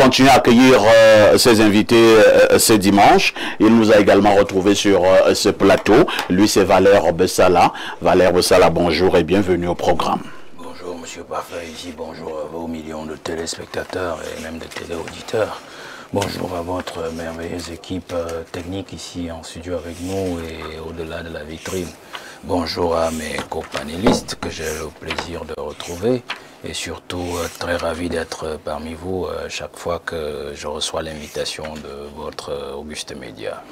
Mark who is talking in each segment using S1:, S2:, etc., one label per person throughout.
S1: continuer à accueillir ses invités ce dimanche. Il nous a également retrouvés sur ce plateau. Lui, c'est Valère Bessala. Valère Bessala, bonjour et bienvenue au programme.
S2: Bonjour, monsieur Parfait, ici. Bonjour à vos millions de téléspectateurs et même de téléauditeurs. Bonjour à votre merveilleuse équipe technique ici en studio avec nous et au-delà de la vitrine. Bonjour à mes co-panélistes que j'ai le plaisir de retrouver et surtout très ravi d'être parmi vous chaque fois que je reçois l'invitation de votre auguste média.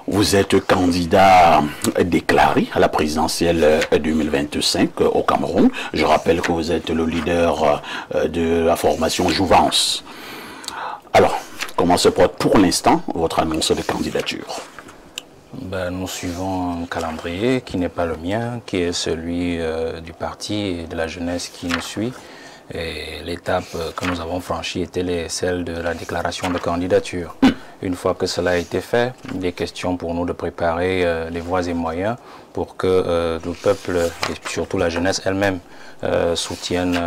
S1: Vous êtes candidat déclaré à la présidentielle 2025 au Cameroun. Je rappelle que vous êtes le leader de la formation Jouvence. Alors, comment se porte pour l'instant votre annonce de candidature?
S2: Nous suivons un calendrier qui n'est pas le mien, qui est celui du parti et de la jeunesse qui nous suit. Et l'étape que nous avons franchie était celle de la déclaration de candidature. Une fois que cela a été fait, il est question pour nous de préparer les voies et moyens pour que le peuple et surtout la jeunesse elle-même soutiennent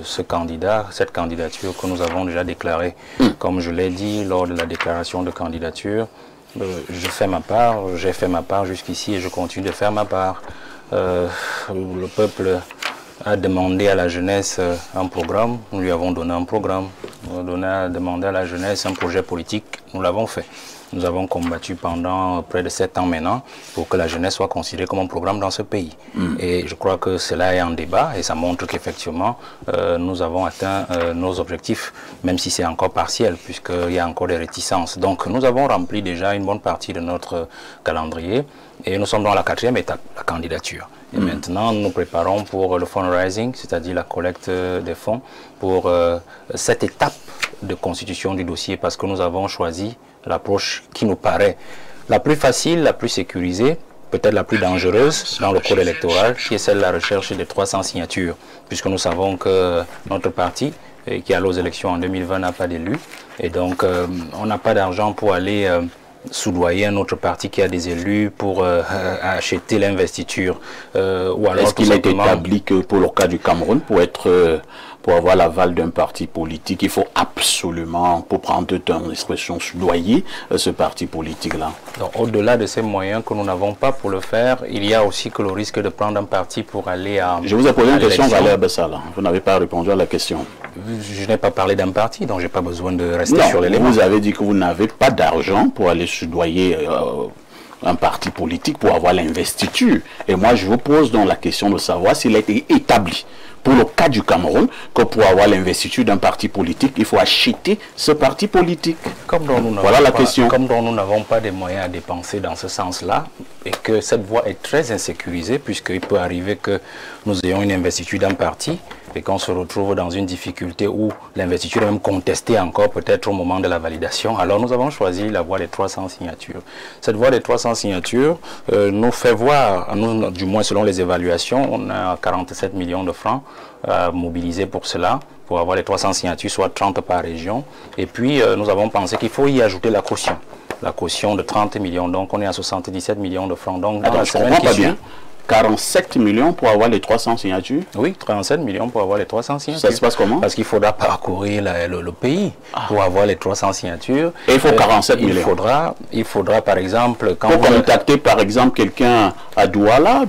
S2: ce candidat, cette candidature que nous avons déjà déclarée. Comme je l'ai dit lors de la déclaration de candidature, je fais ma part, j'ai fait ma part jusqu'ici et je continue de faire ma part. Le peuple a demandé à la jeunesse un programme, nous lui avons donné un programme. On a demandé à la jeunesse un projet politique, nous l'avons fait. Nous avons combattu pendant près de 7 ans maintenant pour que la jeunesse soit considérée comme un programme dans ce pays. Et je crois que cela est en débat et ça montre qu'effectivement nous avons atteint nos objectifs, même si c'est encore partiel puisqu'il y a encore des réticences. Donc nous avons rempli déjà une bonne partie de notre calendrier et nous sommes dans la 4e étape, la candidature. Et maintenant, nous nous préparons pour le fundraising, c'est-à-dire la collecte des fonds, pour cette étape de constitution du dossier, parce que nous avons choisi l'approche qui nous paraît la plus facile, la plus sécurisée, peut-être la plus dangereuse dans le code électoral, qui est celle de la recherche des 300 signatures, puisque nous savons que notre parti, qui allait aux élections en 2020, n'a pas d'élu, et donc on n'a pas d'argent pour aller soudoyer un autre parti qui a des élus pour acheter l'investiture.
S1: Est-ce qu'il est établi que pour le cas du Cameroun, pour avoir l'aval d'un parti politique, il faut absolument, pour prendre ton expression, soudoyer ce parti politique-là?
S2: Au-delà de ces moyens que nous n'avons pas pour le faire, il y a aussi que le risque de prendre un parti pour aller à...
S1: Je vous ai posé une question, Valère Bessala. Vous n'avez pas répondu à la question.
S2: Je n'ai pas parlé d'un parti, donc je n'ai pas besoin de rester sur l'élément.
S1: Vous avez dit que vous n'avez pas d'argent pour aller soudoyer un parti politique pour avoir l'investiture. Et moi, je vous pose donc la question de savoir s'il a été établi pour le cas du Cameroun que pour avoir l'investiture d'un parti politique, il faut acheter ce parti politique. Voilà la question.
S2: Comme nous n'avons pas des moyens à dépenser dans ce sens-là, et que cette voie est très insécurisée, puisqu'il peut arriver que nous ayons une investiture d'un parti, et qu'on se retrouve dans une difficulté où l'investiture est même contestée encore peut-être au moment de la validation. Alors nous avons choisi la voie des 300 signatures. Cette voie des 300 signatures nous fait voir, nous, du moins selon les évaluations, on a 47 millions de francs mobilisés pour cela, pour avoir les 300 signatures, soit 30 par région. Et puis nous avons pensé qu'il faut y ajouter la caution de 30 millions. Donc on est à 77 millions de francs. Donc dans la semaine qui suit,
S1: 47 millions pour avoir les 300 signatures?
S2: Oui, 37 millions pour avoir les 300 signatures.
S1: Ça se passe comment?
S2: Parce qu'il faudra parcourir le pays pour avoir les 300 signatures.
S1: Et il faut 47 millions.
S2: Il faudra par exemple...
S1: Pour contacter par exemple quelqu'un à Douala,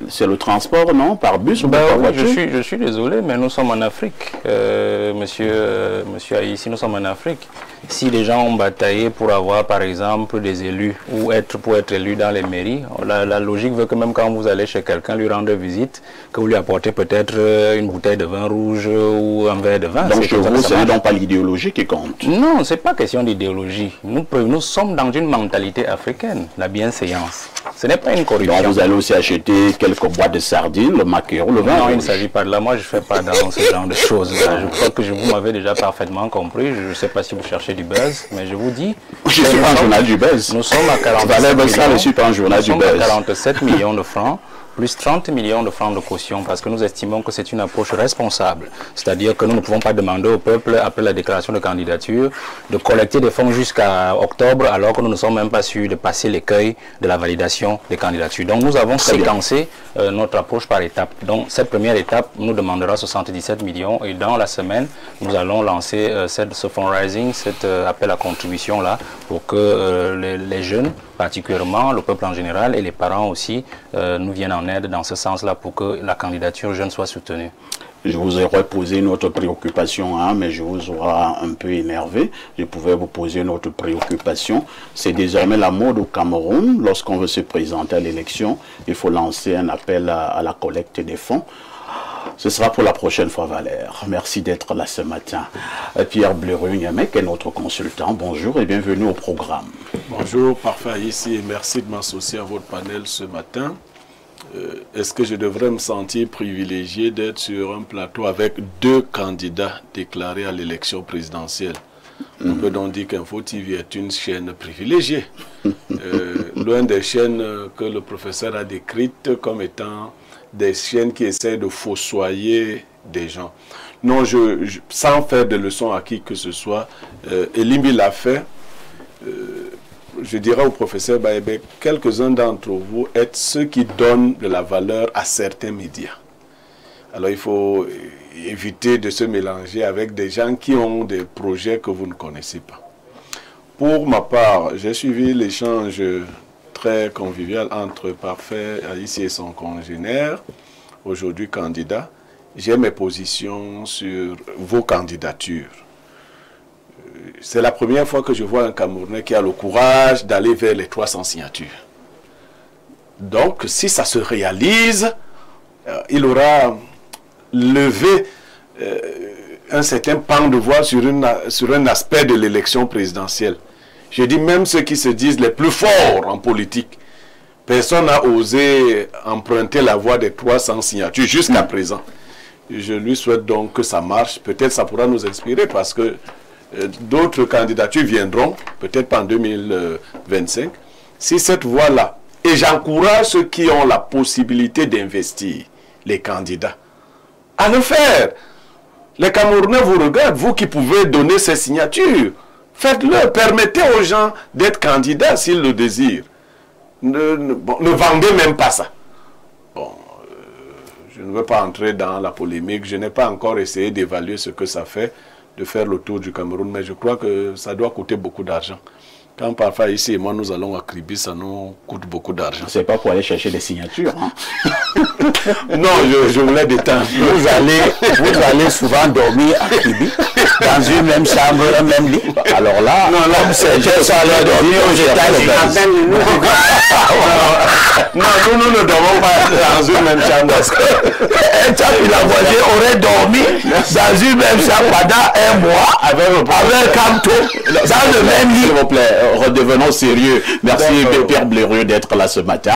S1: c'est le transport, non? Par bus ou par voiture?
S2: Je suis désolé, mais nous sommes en Afrique. Monsieur Aïssi, nous sommes en Afrique. Si les gens ont bataillé pour avoir par exemple des élus ou pour être élus dans les mairies, la logique veut que même quand vous allez chez quelqu'un lui rendre visite, que vous lui apportez peut-être une bouteille de vin rouge ou un verre de vin.
S1: Donc chez vous, ce n'est donc pas l'idéologie qui compte?
S2: Non, ce n'est pas question d'idéologie. Nous sommes dans une mentalité africaine, la bienséance. Ce n'est pas une corruption.
S1: Donc vous allez aussi acheter quelques boîtes de sardines, le maquereau, le vin?
S2: Non, il ne s'agit pas de là. Moi, je ne fais pas dans ce genre de choses. Je crois que vous m'avez déjà parfaitement compris. Je ne sais pas si vous cherchez du buzz, mais je vous dis...
S1: Je suis pas un journal du buzz.
S2: Nous sommes à 47
S1: millions. Je suis pas un journal du buzz.
S2: Nous sommes à 47 millions de francs plus 30 millions de francs de caution parce que nous estimons que c'est une approche responsable. C'est-à-dire que nous ne pouvons pas demander au peuple, après la déclaration de candidature, de collecter des fonds jusqu'à octobre alors que nous ne sommes même pas sûrs de passer l'écueil de la validation des candidatures. Donc nous avons séquencé notre approche par étapes. Donc cette première étape nous demandera 77 millions et dans la semaine, nous allons lancer ce fundraising, cet appel à contribution là pour que les jeunes, particulièrement le peuple en général et les parents aussi, nous viennent en aide dans ce sens-là pour que la candidature jeune soit soutenue.
S1: Je vous aurais posé une autre préoccupation, hein, mais je vous aurais un peu énervé. Je pouvais vous poser une autre préoccupation. C'est désormais la mode au Cameroun. Lorsqu'on veut se présenter à l'élection, il faut lancer un appel à la collecte des fonds. Ce sera pour la prochaine fois, Valère. Merci d'être là ce matin. Pierre Bleru-Niamek est notre consultant. Bonjour et bienvenue au programme.
S3: Bonjour, parfait ici et merci de m'associer à votre panel ce matin. Est-ce que je devrais me sentir privilégié d'être sur un plateau avec deux candidats déclarés à l'élection présidentielle? On peut donc dire qu'Info TV est une chaîne privilégiée, loin des chaînes que le professeur a décrites comme étant des chaînes qui essaient de fossoyer des gens. Non, sans faire de leçons à qui que ce soit, Elimbi l'a fait. Je dirais au professeur Baébé, quelques-uns d'entre vous êtes ceux qui donnent de la valeur à certains médias. Alors il faut éviter de se mélanger avec des gens qui ont des projets que vous ne connaissez pas. Pour ma part, j'ai suivi l'échange très convivial entre Parfait ici et son congénère, aujourd'hui candidat. J'ai mes positions sur vos candidatures. C'est la première fois que je vois un Camerounais qui a le courage d'aller vers les 300 signatures. Donc, si ça se réalise, il aura levé un certain pan de voix sur un aspect de l'élection présidentielle. Je dis même ceux qui se disent les plus forts en politique. Personne n'a osé emprunter la voie des 300 signatures jusqu'à présent. Je lui souhaite donc que ça marche. Peut-être ça pourra nous inspirer parce que d'autres candidatures viendront, peut-être pas en 2025. Si cette voie-là, et j'encourage ceux qui ont la possibilité d'investir, les candidats, à le faire. Les Camerounais vous regardent, vous qui pouvez donner ces signatures. Faites-le, permettez aux gens d'être candidats s'ils le désirent. Ne vendez même pas ça. Bon, je ne veux pas entrer dans la polémique, je n'ai pas encore essayé d'évaluer ce que ça fait de faire le tour du Cameroun, mais je crois que ça doit coûter beaucoup d'argent. Quand parfois ici et moi nous allons à Kribi, ça nous coûte beaucoup d'argent.
S1: C'est pas pour aller chercher des signatures. Hein?
S3: Non, je voulais détendre.
S4: Vous allez souvent dormir à Kribi, dans une même chambre, un même lit. Alors là,
S3: non, là
S4: c'est juste aller dormir aux États-Unis.
S3: Non, nous ne dormons pas dans une même chambre.
S4: Un chap et la voisine aurait dormi dans une même chambre pendant un mois avec Camto, dans le même lit.
S1: S'il vous plaît, redevenons sérieux. Merci Pierre Bleru d'être là ce matin.